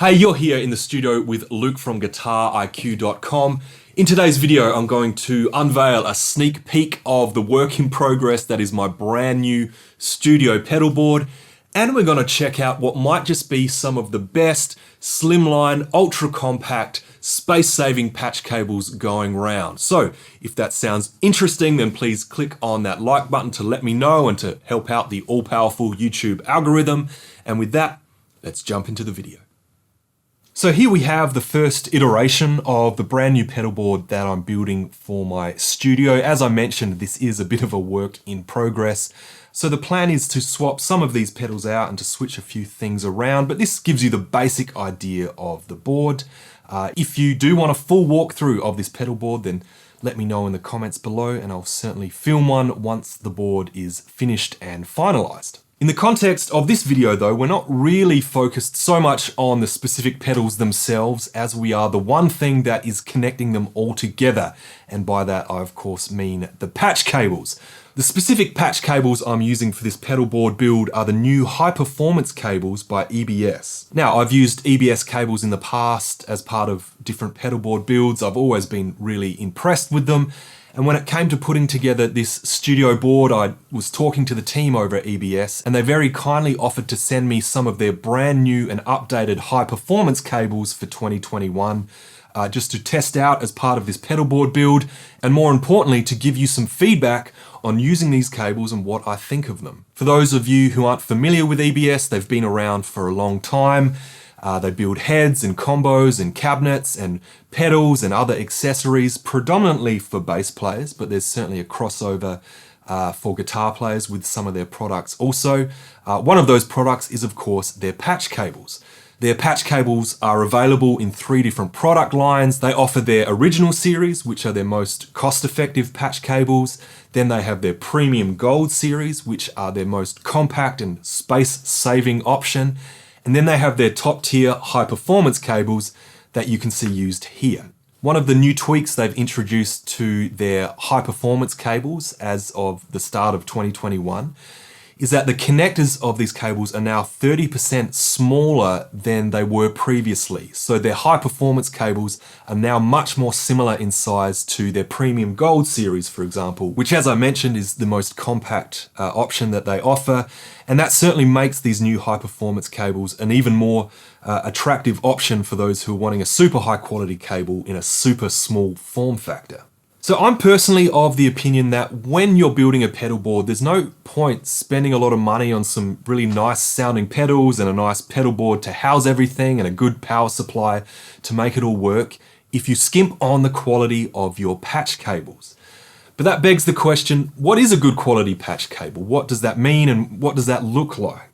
Hey, you're here in the studio with Luke from GuitarIQ.com. In today's video, I'm going to unveil a sneak peek of the work in progress that is my brand new studio pedal board. And we're going to check out what might just be some of the best slimline, ultra compact, space-saving patch cables going round. So if that sounds interesting, then please click on that like button to let me know and to help out the all-powerful YouTube algorithm. And with that, let's jump into the video. So here we have the first iteration of the brand new pedal board that I'm building for my studio. As I mentioned, this is a bit of a work in progress. So the plan is to swap some of these pedals out and to switch a few things around, but this gives you the basic idea of the board. If you do want a full walkthrough of this pedal board, then let me know in the comments below and I'll certainly film one once the board is finished and finalized. In the context of this video though, we're not really focused so much on the specific pedals themselves as we are the one thing that is connecting them all together. And by that I of course mean the patch cables. The specific patch cables I'm using for this pedal board build are the new high performance cables by EBS. Now I've used EBS cables in the past as part of different pedal board builds. I've always been really impressed with them. And when it came to putting together this studio board, I was talking to the team over at EBS and they very kindly offered to send me some of their brand new and updated high performance cables for 2021 just to test out as part of this pedal board build, and more importantly to give you some feedback on using these cables and what I think of them. For those of you who aren't familiar with EBS, they've been around for a long time. They build heads and combos and cabinets and pedals and other accessories, predominantly for bass players, but there's certainly a crossover for guitar players with some of their products also. One of those products is of course their patch cables. Their patch cables are available in 3 different product lines. They offer their original series, which are their most cost-effective patch cables. Then they have their premium gold series, which are their most compact and space-saving option. And then they have their top tier high performance cables that you can see used here. One of the new tweaks they've introduced to their high performance cables as of the start of 2021 is that the connectors of these cables are now 30% smaller than they were previously. So their high performance cables are now much more similar in size to their premium gold series, for example, which as I mentioned is the most compact option that they offer. And that certainly makes these new high performance cables an even more attractive option for those who are wanting a super high quality cable in a super small form factor. So I'm personally of the opinion that when you're building a pedal board, there's no point spending a lot of money on some really nice sounding pedals and a nice pedal board to house everything and a good power supply to make it all work if you skimp on the quality of your patch cables. But that begs the question, what is a good quality patch cable? What does that mean and what does that look like?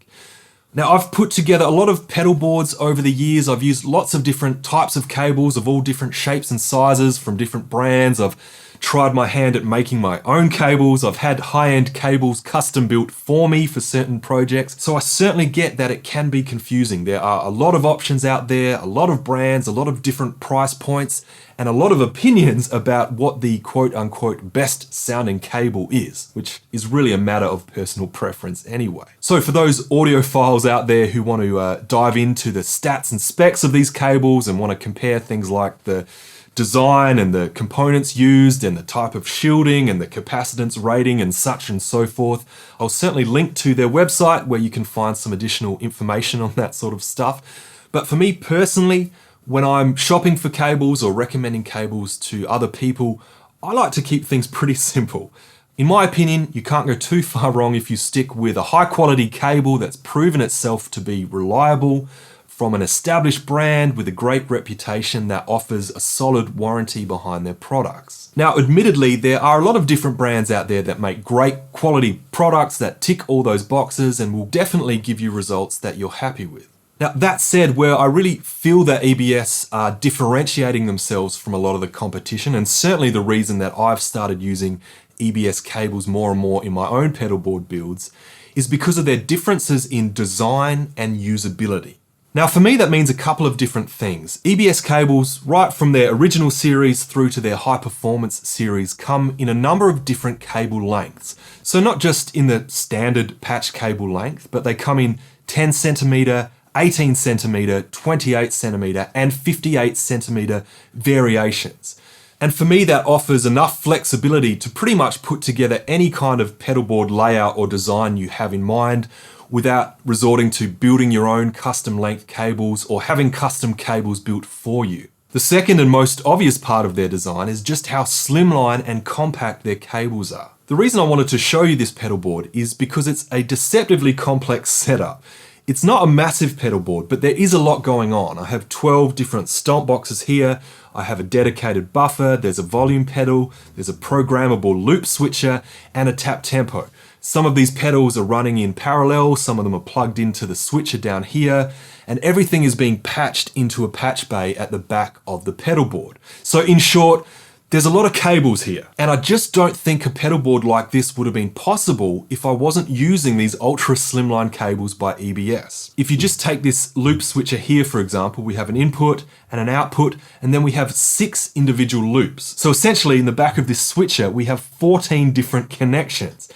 Now I've put together a lot of pedal boards over the years. I've used lots of different types of cables of all different shapes and sizes from different brands. I've tried my hand at making my own cables. I've had high-end cables custom built for me for certain projects. So I certainly get that it can be confusing. There are a lot of options out there, a lot of brands, a lot of different price points, and a lot of opinions about what the quote-unquote best sounding cable is, which is really a matter of personal preference anyway. So for those audiophiles out there who want to dive into the stats and specs of these cables and want to compare things like the design and the components used and the type of shielding and the capacitance rating and such and so forth, I'll certainly link to their website where you can find some additional information on that sort of stuff. But for me personally, when I'm shopping for cables or recommending cables to other people, I like to keep things pretty simple. In my opinion, you can't go too far wrong if you stick with a high quality cable that's proven itself to be reliable, from an established brand with a great reputation that offers a solid warranty behind their products. Now, admittedly, there are a lot of different brands out there that make great quality products that tick all those boxes and will definitely give you results that you're happy with. Now, that said, where I really feel that EBS are differentiating themselves from a lot of the competition, and certainly the reason that I've started using EBS cables more and more in my own pedal board builds, is because of their differences in design and usability. Now for me that means a couple of different things. EBS cables, right from their original series through to their high performance series, come in a number of different cable lengths. So not just in the standard patch cable length, but they come in 10 centimeter, 18 centimeter, 28 centimeter, and 58 centimeter variations. And for me, that offers enough flexibility to pretty much put together any kind of pedalboard layout or design you have in mind without resorting to building your own custom length cables or having custom cables built for you. The second and most obvious part of their design is just how slimline and compact their cables are. The reason I wanted to show you this pedalboard is because it's a deceptively complex setup. It's not a massive pedalboard, but there is a lot going on. I have 12 different stomp boxes here. I have a dedicated buffer, there's a volume pedal, there's a programmable loop switcher, and a tap tempo. Some of these pedals are running in parallel, some of them are plugged into the switcher down here, and everything is being patched into a patch bay at the back of the pedalboard. So in short, there's a lot of cables here, and I just don't think a pedalboard like this would have been possible if I wasn't using these ultra slimline cables by EBS. If you just take this loop switcher here, for example, we have an input and an output, and then we have 6 individual loops. So essentially in the back of this switcher, we have 14 different connections.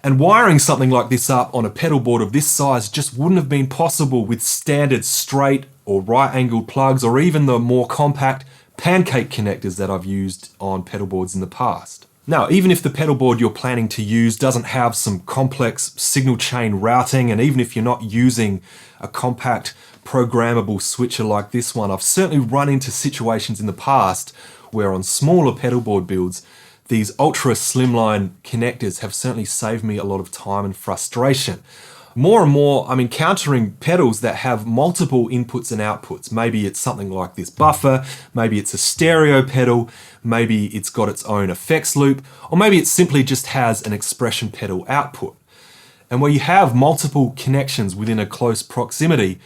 And wiring something like this up on a pedalboard of this size just wouldn't have been possible with standard straight or right angled plugs, or even the more compact pancake connectors that I've used on pedalboards in the past. Now, even if the pedalboard you're planning to use doesn't have some complex signal chain routing, and even if you're not using a compact programmable switcher like this one, I've certainly run into situations in the past where on smaller pedalboard builds, these ultra slimline connectors have certainly saved me a lot of time and frustration. More and more, I'm encountering pedals that have multiple inputs and outputs. Maybe it's something like this buffer, maybe it's a stereo pedal, maybe it's got its own effects loop, or maybe it simply just has an expression pedal output. And where you have multiple connections within a close proximity,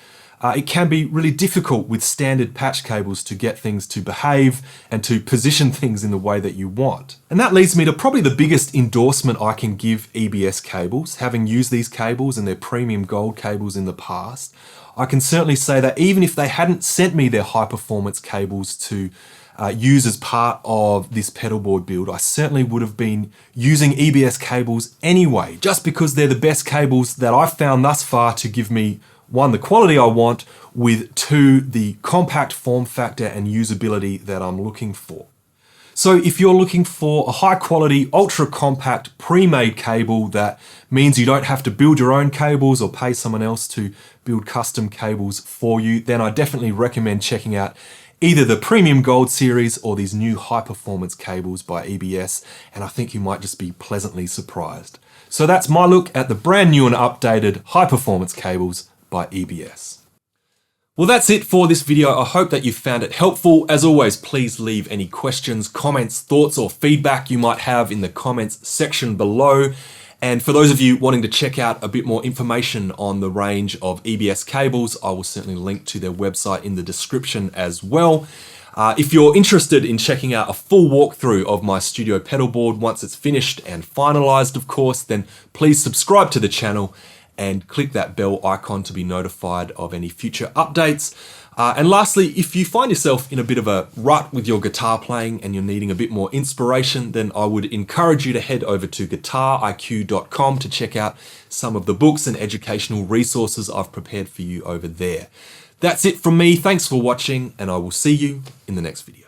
it can be really difficult with standard patch cables to get things to behave and to position things in the way that you want. And that leads me to probably the biggest endorsement I can give EBS cables. Having used these cables and their premium gold cables in the past, I can certainly say that even if they hadn't sent me their high performance cables to use as part of this pedalboard build, I certainly would have been using EBS cables anyway, just because they're the best cables that I've found thus far to give me, 1, the quality I want, with 2, the compact form factor and usability that I'm looking for. So if you're looking for a high quality, ultra compact, pre-made cable that means you don't have to build your own cables or pay someone else to build custom cables for you, then I definitely recommend checking out either the Premium Gold series or these new high performance cables by EBS, and I think you might just be pleasantly surprised. So that's my look at the brand new and updated high performance cables by EBS. Well, that's it for this video. I hope that you found it helpful. As always, please leave any questions, comments, thoughts, or feedback you might have in the comments section below. And for those of you wanting to check out a bit more information on the range of EBS cables, I will certainly link to their website in the description as well. If you're interested in checking out a full walkthrough of my studio pedalboard once it's finished and finalized, of course, then please subscribe to the channel and click that bell icon to be notified of any future updates. And lastly, if you find yourself in a bit of a rut with your guitar playing and you're needing a bit more inspiration, then I would encourage you to head over to guitariq.com to check out some of the books and educational resources I've prepared for you over there. That's it from me. Thanks for watching, and I will see you in the next video.